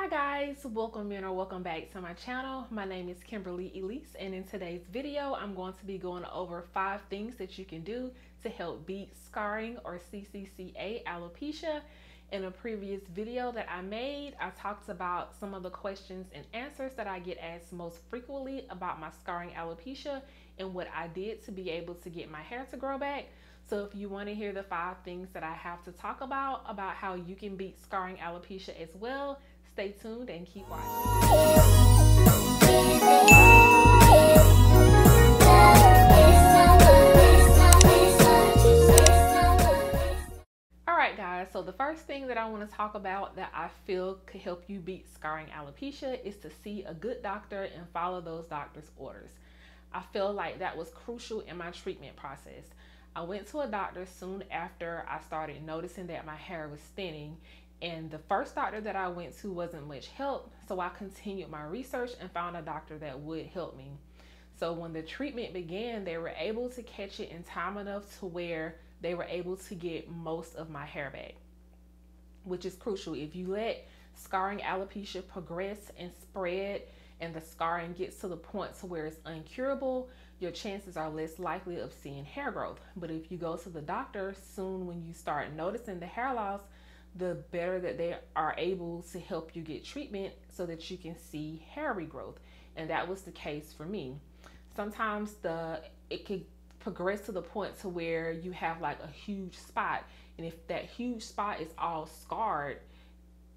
Hi guys, welcome in or welcome back to my channel. My name is Kimberlyelese, and in today's video I'm going to be going over 5 things that you can do to help beat scarring or CCCA alopecia. In a previous video that I made, I talked about some of the questions and answers that I get asked most frequently about my scarring alopecia and what I did to be able to get my hair to grow back. So if you want to hear the 5 things that I have to talk about how you can beat scarring alopecia as well, stay tuned and keep watching. Alright guys, so the first thing that I want to talk about that I feel could help you beat scarring alopecia is to see a good doctor and follow those doctor's orders. I feel like that was crucial in my treatment process. I went to a doctor soon after I started noticing that my hair was thinning, and the first doctor that I went to wasn't much help, so I continued my research and found a doctor that would help me. So when the treatment began, they were able to catch it in time enough to where they were able to get most of my hair back, which is crucial. If you let scarring alopecia progress and spread and the scarring gets to the point to where it's uncurable, your chances are less likely of seeing hair growth. But if you go to the doctor soon when you start noticing the hair loss, the better that they are able to help you get treatment so that you can see hair regrowth. And that was the case for me. Sometimes it could progress to the point to where you have like a huge spot, and if that huge spot is all scarred,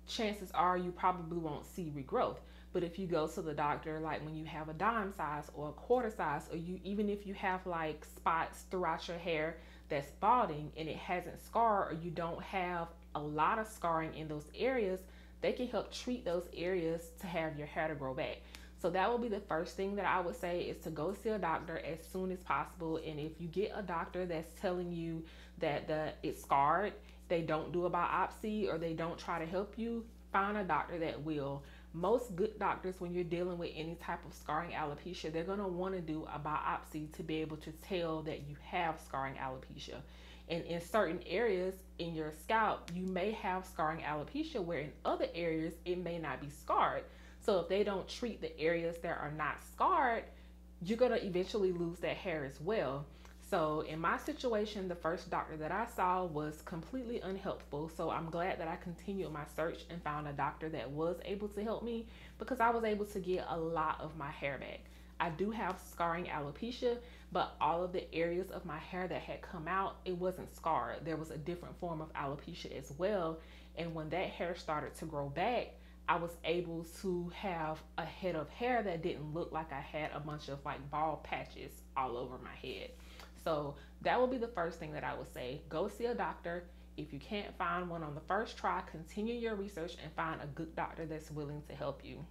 chances are you probably won't see regrowth. But if you go to the doctor, like when you have a dime size or a quarter size, or even if you have like spots throughout your hair that's balding and it hasn't scarred, or you don't have a lot of scarring in those areas, they can help treat those areas to have your hair to grow back. So that will be the first thing that I would say, is to go see a doctor as soon as possible. And if you get a doctor that's telling you that it's scarred, they don't do a biopsy or they don't try to help you, find a doctor that will. Most good doctors, when you're dealing with any type of scarring alopecia, they're going to want to do a biopsy to be able to tell that you have scarring alopecia. And in certain areas in your scalp, you may have scarring alopecia, where in other areas it may not be scarred. So if they don't treat the areas that are not scarred, you're going to eventually lose that hair as well. So in my situation, the first doctor that I saw was completely unhelpful. So I'm glad that I continued my search and found a doctor that was able to help me, because I was able to get a lot of my hair back. I do have scarring alopecia, but all of the areas of my hair that had come out, it wasn't scarred. There was a different form of alopecia as well. And when that hair started to grow back, I was able to have a head of hair that didn't look like I had a bunch of like bald patches all over my head. So that will be the first thing that I would say. Go see a doctor. If you can't find one on the first try, continue your research and find a good doctor that's willing to help you.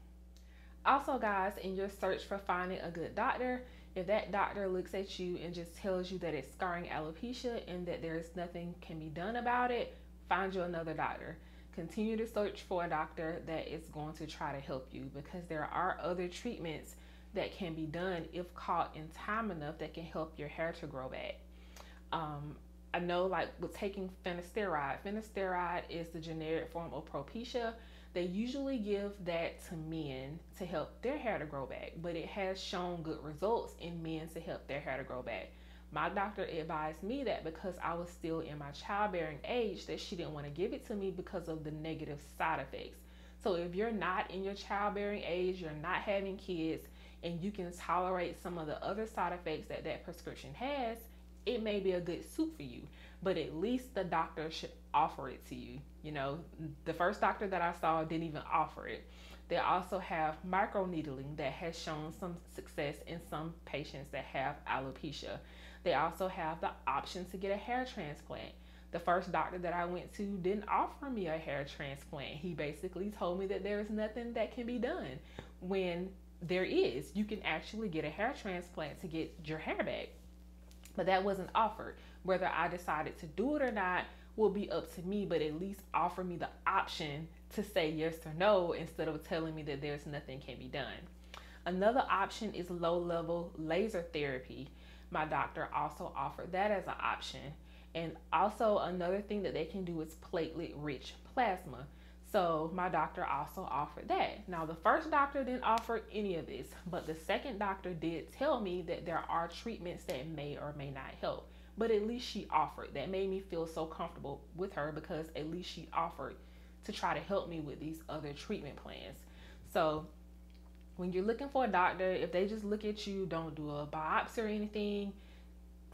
Also guys, in your search for finding a good doctor, if that doctor looks at you and just tells you that it's scarring alopecia and that there's nothing can be done about it, find you another doctor. Continue to search for a doctor that is going to try to help you, because there are other treatments that can be done if caught in time enough that can help your hair to grow back. I know, like with taking finasteride is the generic form of Propecia. They usually give that to men to help their hair to grow back, but it has shown good results in men to help their hair to grow back. My doctor advised me that because I was still in my childbearing age, that she didn't want to give it to me because of the negative side effects. So if you're not in your childbearing age, you're not having kids, and you can tolerate some of the other side effects that that prescription has, it may be a good suit for you. But at least the doctor should offer it to you. You know, the first doctor that I saw didn't even offer it. They also have microneedling that has shown some success in some patients that have alopecia. They also have the option to get a hair transplant. The first doctor that I went to didn't offer me a hair transplant. He basically told me that there is nothing that can be done, when there is. You can actually get a hair transplant to get your hair back. But that wasn't offered. Whether I decided to do it or not will be up to me, but at least offer me the option to say yes or no instead of telling me that there's nothing can be done. Another option is low-level laser therapy. My doctor also offered that as an option. And also another thing that they can do is platelet-rich plasma. So my doctor also offered that. Now the first doctor didn't offer any of this, but the second doctor did tell me that there are treatments that may or may not help. But at least she offered. That made me feel so comfortable with her, because at least she offered to try to help me with these other treatment plans. So when you're looking for a doctor, if they just look at you, don't do a biopsy or anything,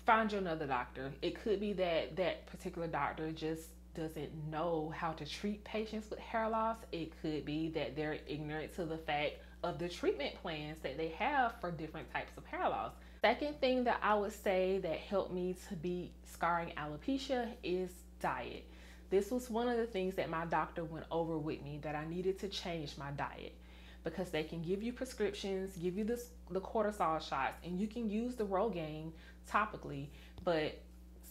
find you another doctor. It could be that that particular doctor just doesn't know how to treat patients with hair loss. It could be that they're ignorant to the fact of the treatment plans that they have for different types of hair loss. Second thing that I would say that helped me to beat scarring alopecia is diet. This was one of the things that my doctor went over with me, that I needed to change my diet, because they can give you prescriptions, give you the cortisol shots, and you can use the Rogaine topically, but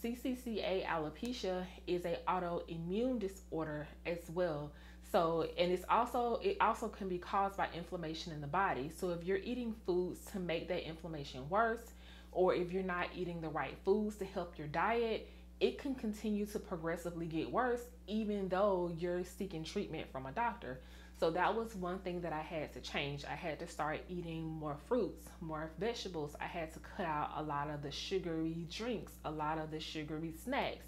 CCCA alopecia is a autoimmune disorder as well. So, and it also can be caused by inflammation in the body. So if you're eating foods to make that inflammation worse, or if you're not eating the right foods to help your diet, it can continue to progressively get worse, even though you're seeking treatment from a doctor. So that was one thing that I had to change. I had to start eating more fruits, more vegetables. I had to cut out a lot of the sugary drinks, a lot of the sugary snacks.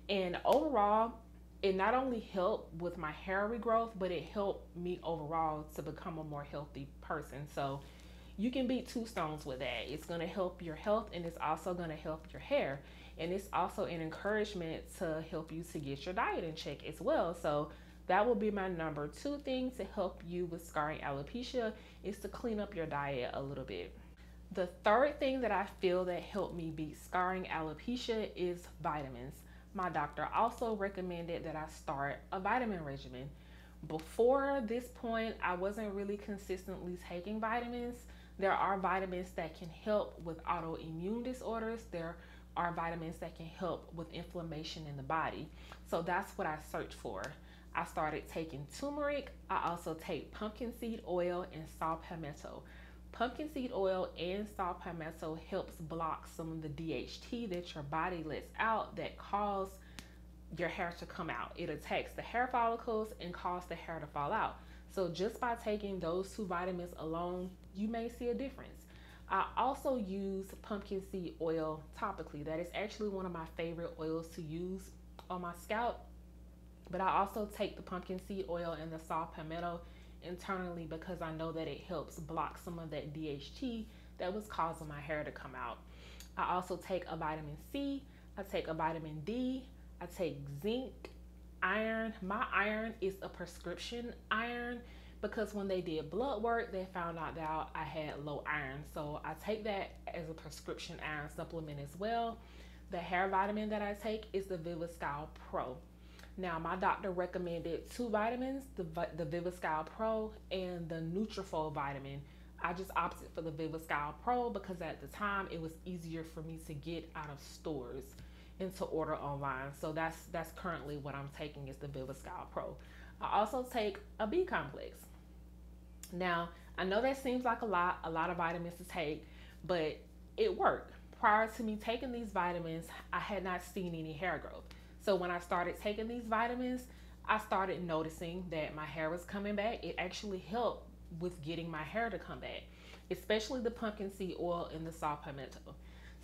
And overall, it not only helped with my hair regrowth, but it helped me overall to become a more healthy person. So you can beat two stones with that. It's going to help your health, and it's also going to help your hair. And it's also an encouragement to help you to get your diet in check as well. So that will be my number 2 thing to help you with scarring alopecia, is to clean up your diet a little bit. The third thing that I feel that helped me beat scarring alopecia is vitamins. My doctor also recommended that I start a vitamin regimen. Before this point, I wasn't really consistently taking vitamins. There are vitamins that can help with autoimmune disorders. There are vitamins that can help with inflammation in the body. So that's what I searched for. I started taking turmeric. I also take pumpkin seed oil and saw palmetto. Pumpkin seed oil and saw palmetto helps block some of the DHT that your body lets out that cause your hair to come out. It attacks the hair follicles and causes the hair to fall out. So just by taking those 2 vitamins alone, you may see a difference. I also use pumpkin seed oil topically. That is actually one of my favorite oils to use on my scalp. But I also take the pumpkin seed oil and the saw palmetto internally, because I know that it helps block some of that DHT that was causing my hair to come out. I also take a vitamin C, I take a vitamin D, I take zinc, iron. My iron is a prescription iron, because when they did blood work, they found out that I had low iron. So I take that as a prescription iron supplement as well. The hair vitamin that I take is the Scalp Pro. Now, my doctor recommended 2 vitamins, the Scalp Pro and the Nutrafol vitamin. I just opted for the Scalp Pro because at the time it was easier for me to get out of stores and to order online. So that's currently what I'm taking, is the Scalp Pro. I also take a B complex. Now, I know that seems like a lot of vitamins to take, but it worked. Prior to me taking these vitamins, I had not seen any hair growth. So when I started taking these vitamins, I started noticing that my hair was coming back. It actually helped with getting my hair to come back, especially the pumpkin seed oil and the saw palmetto.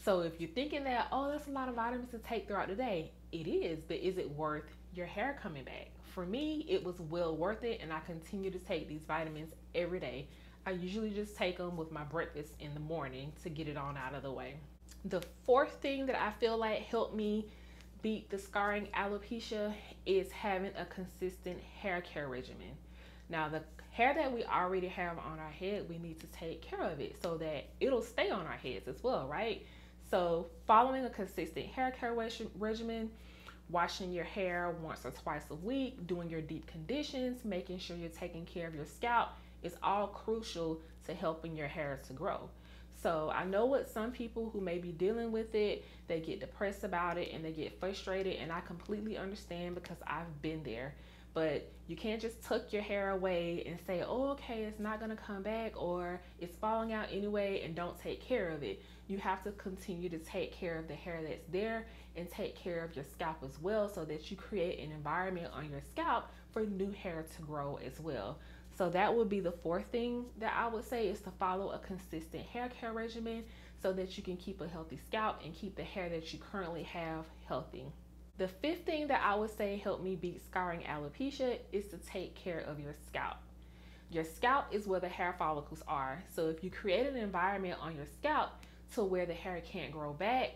So if you're thinking that, oh, that's a lot of vitamins to take throughout the day, it is, but is it worth your hair coming back? For me, it was well worth it, and I continue to take these vitamins every day. I usually just take them with my breakfast in the morning to get it on out of the way. The fourth thing that I feel like helped me beat the scarring alopecia is having a consistent hair care regimen. Now, the hair that we already have on our head, we need to take care of it so that it'll stay on our heads as well, right? So following a consistent hair care regimen, washing your hair once or twice a week, doing your deep conditions, making sure you're taking care of your scalp is all crucial to helping your hair to grow. So I know what some people who may be dealing with it, they get depressed about it and they get frustrated, and I completely understand because I've been there. But you can't just tuck your hair away and say, oh, okay, it's not gonna come back, or it's falling out anyway, and don't take care of it. You have to continue to take care of the hair that's there and take care of your scalp as well, so that you create an environment on your scalp for new hair to grow as well. So that would be the fourth thing that I would say, is to follow a consistent hair care regimen so that you can keep a healthy scalp and keep the hair that you currently have healthy. The fifth thing that I would say helped me beat scarring alopecia is to take care of your scalp. Your scalp is where the hair follicles are. So if you create an environment on your scalp to where the hair can't grow back,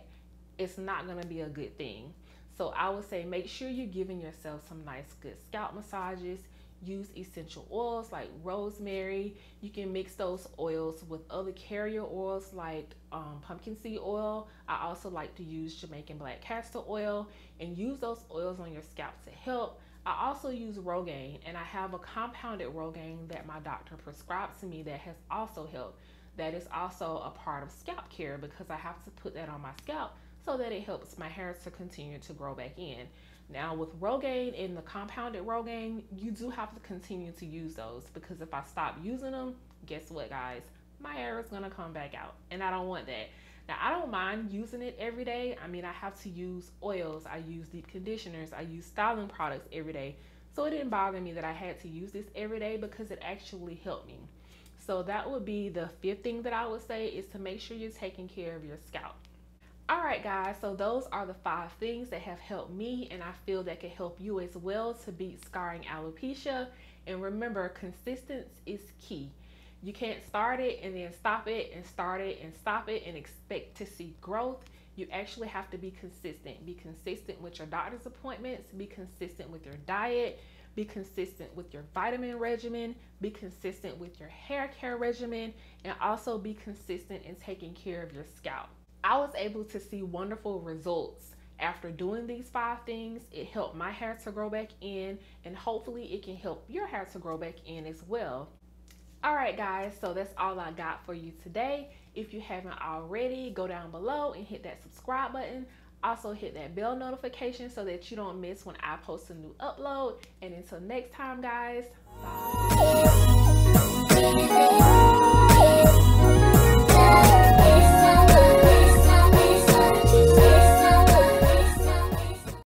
it's not going to be a good thing. So I would say make sure you're giving yourself some nice good scalp massages. Use essential oils like rosemary. You can mix those oils with other carrier oils like pumpkin seed oil. I also like to use Jamaican black castor oil, and use those oils on your scalp to help. I also use Rogaine, and I have a compounded Rogaine that my doctor prescribed to me that has also helped. That is also a part of Scalp Care because I have to put that on my scalp so that it helps my hair to continue to grow back in. Now with Rogaine and the compounded Rogaine, you do have to continue to use those, because if I stop using them, guess what guys? My hair is gonna come back out, and I don't want that. Now I don't mind using it every day. I mean, I have to use oils, I use deep conditioners, I use styling products every day. So it didn't bother me that I had to use this every day because it actually helped me. So that would be the fifth thing that I would say, is to make sure you're taking care of your scalp. Alright guys, so those are the 5 things that have helped me, and I feel that can help you as well to beat scarring alopecia. And remember, consistency is key. You can't start it and then stop it, and start it and stop it and expect to see growth. You actually have to be consistent. Be consistent with your doctor's appointments, be consistent with your diet, be consistent with your vitamin regimen, be consistent with your hair care regimen, and also be consistent in taking care of your scalp. I was able to see wonderful results after doing these 5 things. It helped my hair to grow back in, and hopefully it can help your hair to grow back in as well. Alright guys, so that's all I got for you today. If you haven't already, go down below and hit that subscribe button. Also hit that bell notification so that you don't miss when I post a new upload. And until next time guys, bye.